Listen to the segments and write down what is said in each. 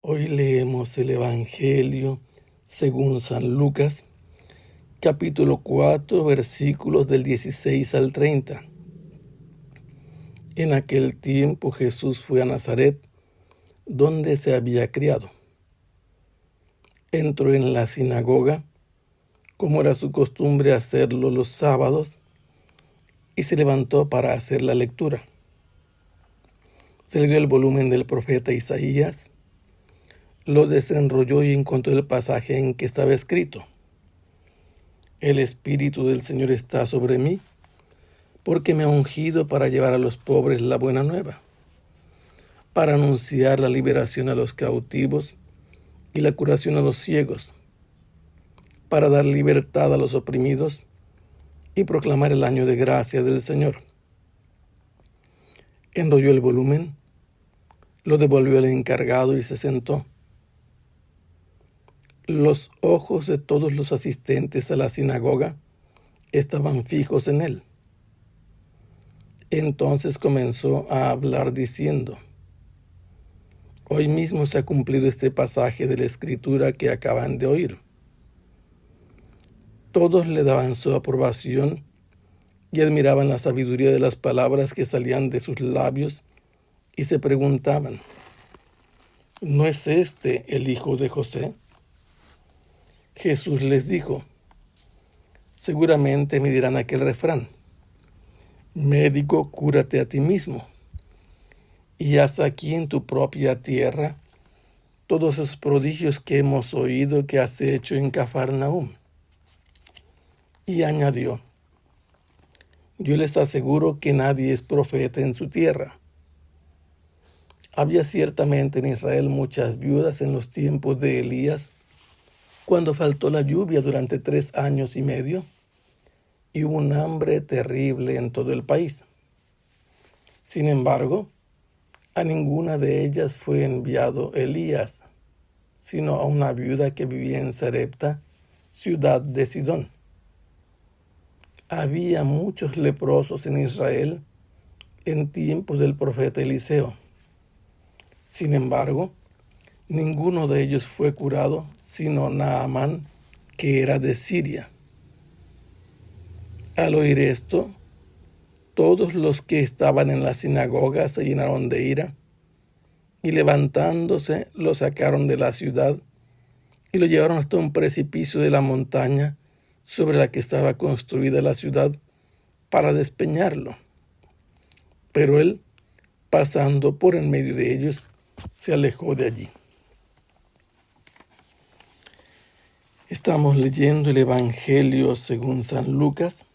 Hoy leemos el Evangelio según San Lucas, capítulo 4, versículos del 16 al 30. En aquel tiempo Jesús fue a Nazaret, donde se había criado. Entró en la sinagoga, como era su costumbre hacerlo los sábados, y se levantó para hacer la lectura. Se le dio el volumen del profeta Isaías, lo desenrolló y encontró el pasaje en que estaba escrito: El Espíritu del Señor está sobre mí, porque me ha ungido para llevar a los pobres la buena nueva, para anunciar la liberación a los cautivos y la curación a los ciegos, para dar libertad a los oprimidos y proclamar el año de gracia del Señor. Enrolló el volumen, lo devolvió al encargado y se sentó. Los ojos de todos los asistentes a la sinagoga estaban fijos en él. Entonces comenzó a hablar diciendo: Hoy mismo se ha cumplido este pasaje de la Escritura que acaban de oír. Todos le daban su aprobación y admiraban la sabiduría de las palabras que salían de sus labios y se preguntaban: ¿no es este el hijo de José? Jesús les dijo: seguramente me dirán aquel refrán: médico, cúrate a ti mismo, y haz aquí en tu propia tierra todos esos prodigios que hemos oído que has hecho en Cafarnaúm. Y añadió: yo les aseguro que nadie es profeta en su tierra. Había ciertamente en Israel muchas viudas en los tiempos de Elías, cuando faltó la lluvia durante 3 años y medio, y hubo un hambre terrible en todo el país. Sin embargo, a ninguna de ellas fue enviado Elías, sino a una viuda que vivía en Sarepta, ciudad de Sidón. Había muchos leprosos en Israel en tiempos del profeta Eliseo. Sin embargo, ninguno de ellos fue curado, sino Naamán, que era de Siria. Al oír esto, todos los que estaban en la sinagoga se llenaron de ira, y levantándose lo sacaron de la ciudad y lo llevaron hasta un precipicio de la montaña sobre la que estaba construida la ciudad, para despeñarlo. Pero él, pasando por en medio de ellos, se alejó de allí. Estamos leyendo el Evangelio según San Lucas,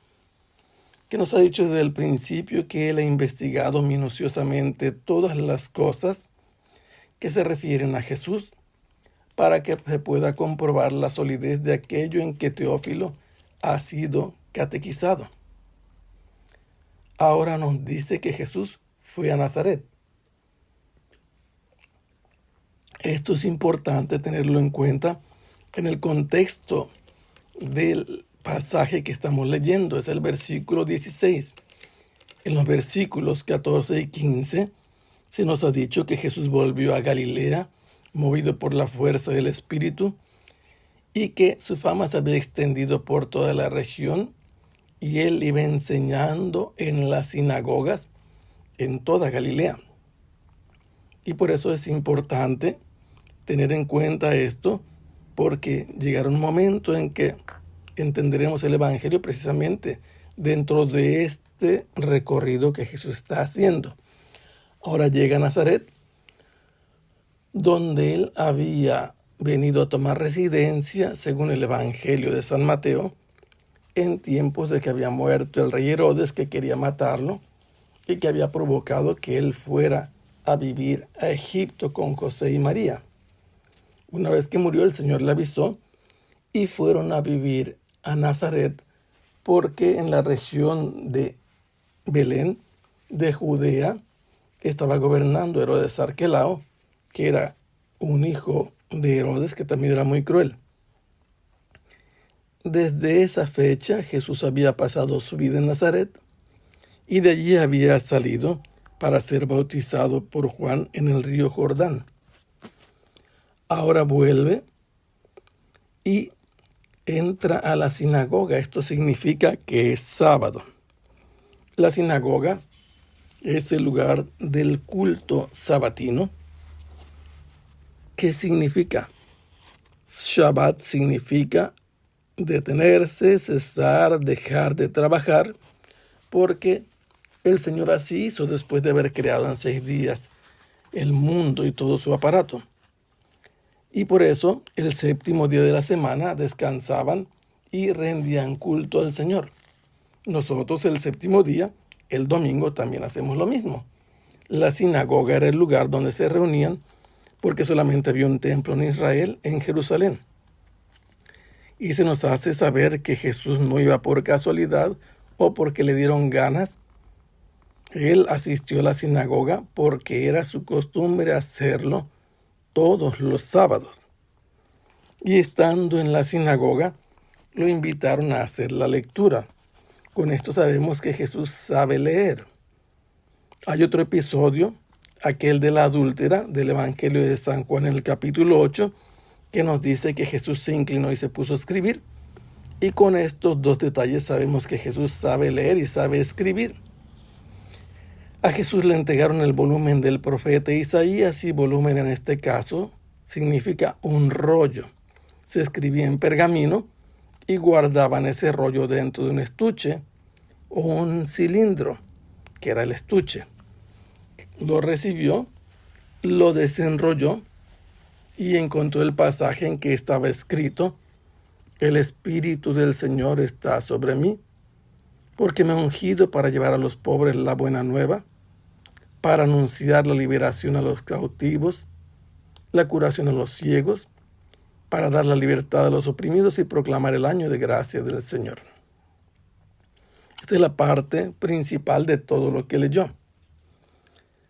que nos ha dicho desde el principio que él ha investigado minuciosamente todas las cosas que se refieren a Jesús, para que se pueda comprobar la solidez de aquello en que Teófilo ha sido catequizado. Ahora nos dice que Jesús fue a Nazaret. Esto es importante tenerlo en cuenta en el contexto del pasaje que estamos leyendo. Es el versículo 16. En los versículos 14 y 15 se nos ha dicho que Jesús volvió a Galilea, movido por la fuerza del Espíritu, y que su fama se había extendido por toda la región, y él iba enseñando en las sinagogas en toda Galilea. Y por eso es importante tener en cuenta esto, porque llegará un momento en que entenderemos el Evangelio precisamente dentro de este recorrido que Jesús está haciendo. Ahora llega a Nazaret, donde él había venido a tomar residencia, según el Evangelio de San Mateo, en tiempos de que había muerto el rey Herodes, que quería matarlo y que había provocado que él fuera a vivir a Egipto con José y María. Una vez que murió, el Señor le avisó y fueron a vivir a Nazaret, porque en la región de Belén, de Judea, estaba gobernando Herodes Arquelao, que era un hijo de Herodes, que también era muy cruel. Desde esa fecha Jesús había pasado su vida en Nazaret, y de allí había salido para ser bautizado por Juan en el río Jordán. Ahora vuelve y entra a la sinagoga. Esto significa que es sábado. La sinagoga es el lugar del culto sabatino. ¿Qué significa? Shabbat significa detenerse, cesar, dejar de trabajar, porque el Señor así hizo después de haber creado en 6 días el mundo y todo su aparato. Y por eso el séptimo día de la semana descansaban y rendían culto al Señor. Nosotros el séptimo día, el domingo, también hacemos lo mismo. La sinagoga era el lugar donde se reunían porque solamente había un templo en Israel, en Jerusalén. Y se nos hace saber que Jesús no iba por casualidad o porque le dieron ganas. Él asistió a la sinagoga porque era su costumbre hacerlo todos los sábados. Y estando en la sinagoga, lo invitaron a hacer la lectura. Con esto sabemos que Jesús sabe leer. Hay otro episodio, aquel de la adúltera, del Evangelio de San Juan en el capítulo 8, que nos dice que Jesús se inclinó y se puso a escribir. Y con estos dos detalles sabemos que Jesús sabe leer y sabe escribir. A Jesús le entregaron el volumen del profeta Isaías, y volumen en este caso significa un rollo. Se escribía en pergamino y guardaban ese rollo dentro de un estuche o un cilindro, que era el estuche. Lo recibió, lo desenrolló y encontró el pasaje en que estaba escrito: el Espíritu del Señor está sobre mí, porque me ha ungido para llevar a los pobres la buena nueva, para anunciar la liberación a los cautivos, la curación a los ciegos, para dar la libertad a los oprimidos y proclamar el año de gracia del Señor. Esta es la parte principal de todo lo que leyó.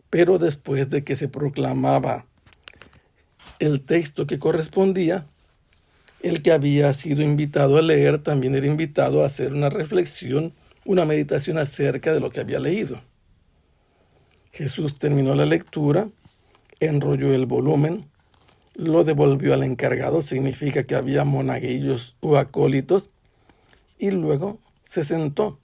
Pero después de que se proclamaba el texto que correspondía, el que había sido invitado a leer también era invitado a hacer una reflexión, una meditación acerca de lo que había leído. Jesús terminó la lectura, enrolló el volumen, lo devolvió al encargado, significa que había monaguillos o acólitos, y luego se sentó.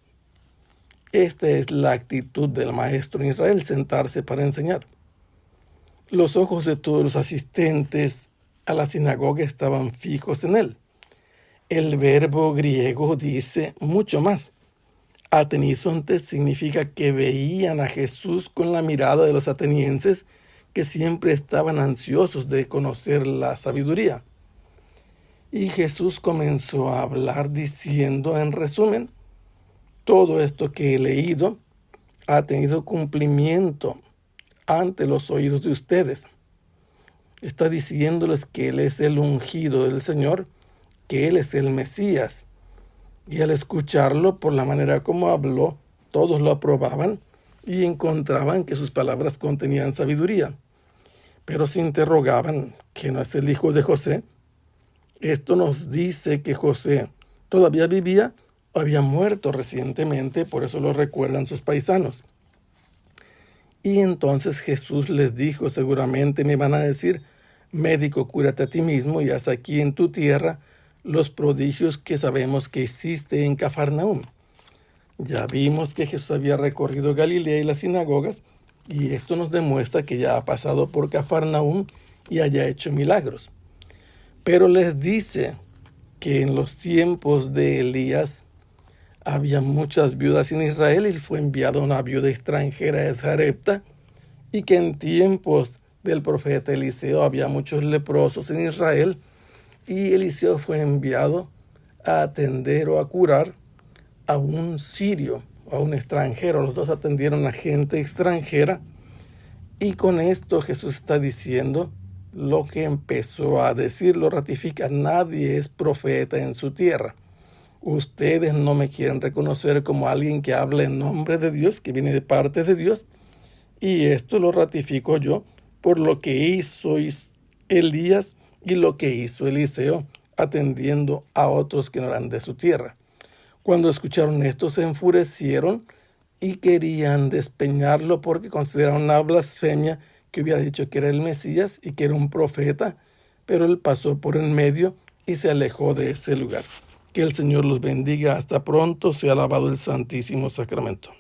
Esta es la actitud del maestro en Israel, sentarse para enseñar. Los ojos de todos los asistentes a la sinagoga estaban fijos en él. El verbo griego dice mucho más. Atenizontes significa que veían a Jesús con la mirada de los atenienses, que siempre estaban ansiosos de conocer la sabiduría. Y Jesús comenzó a hablar diciendo, en resumen: todo esto que he leído ha tenido cumplimiento ante los oídos de ustedes. Está diciéndoles que Él es el ungido del Señor, que Él es el Mesías. Y al escucharlo, por la manera como habló, todos lo aprobaban y encontraban que sus palabras contenían sabiduría. Pero se interrogaban, ¿que no es el hijo de José? Esto nos dice que José todavía vivía o había muerto recientemente, por eso lo recuerdan sus paisanos. Y entonces Jesús les dijo: seguramente me van a decir, médico, cúrate a ti mismo y haz aquí en tu tierra los prodigios que sabemos que hiciste en Cafarnaúm. Ya vimos que Jesús había recorrido Galilea y las sinagogas, y esto nos demuestra que ya ha pasado por Cafarnaúm y haya hecho milagros. Pero les dice que en los tiempos de Elías había muchas viudas en Israel y fue enviada una viuda extranjera de Sarepta, y que en tiempos del profeta Eliseo había muchos leprosos en Israel, y Eliseo fue enviado a atender o a curar a un sirio, a un extranjero. Los dos atendieron a gente extranjera, y con esto Jesús está diciendo lo que empezó a decir, lo ratifica: nadie es profeta en su tierra. Ustedes no me quieren reconocer como alguien que habla en nombre de Dios, que viene de parte de Dios, y esto lo ratifico yo por lo que hizo Elías y lo que hizo Eliseo, atendiendo a otros que no eran de su tierra. Cuando escucharon esto, se enfurecieron y querían despeñarlo, porque consideraron una blasfemia que hubiera dicho que era el Mesías y que era un profeta, pero él pasó por en medio y se alejó de ese lugar. Que el Señor los bendiga. Hasta pronto. Sea alabado el Santísimo Sacramento.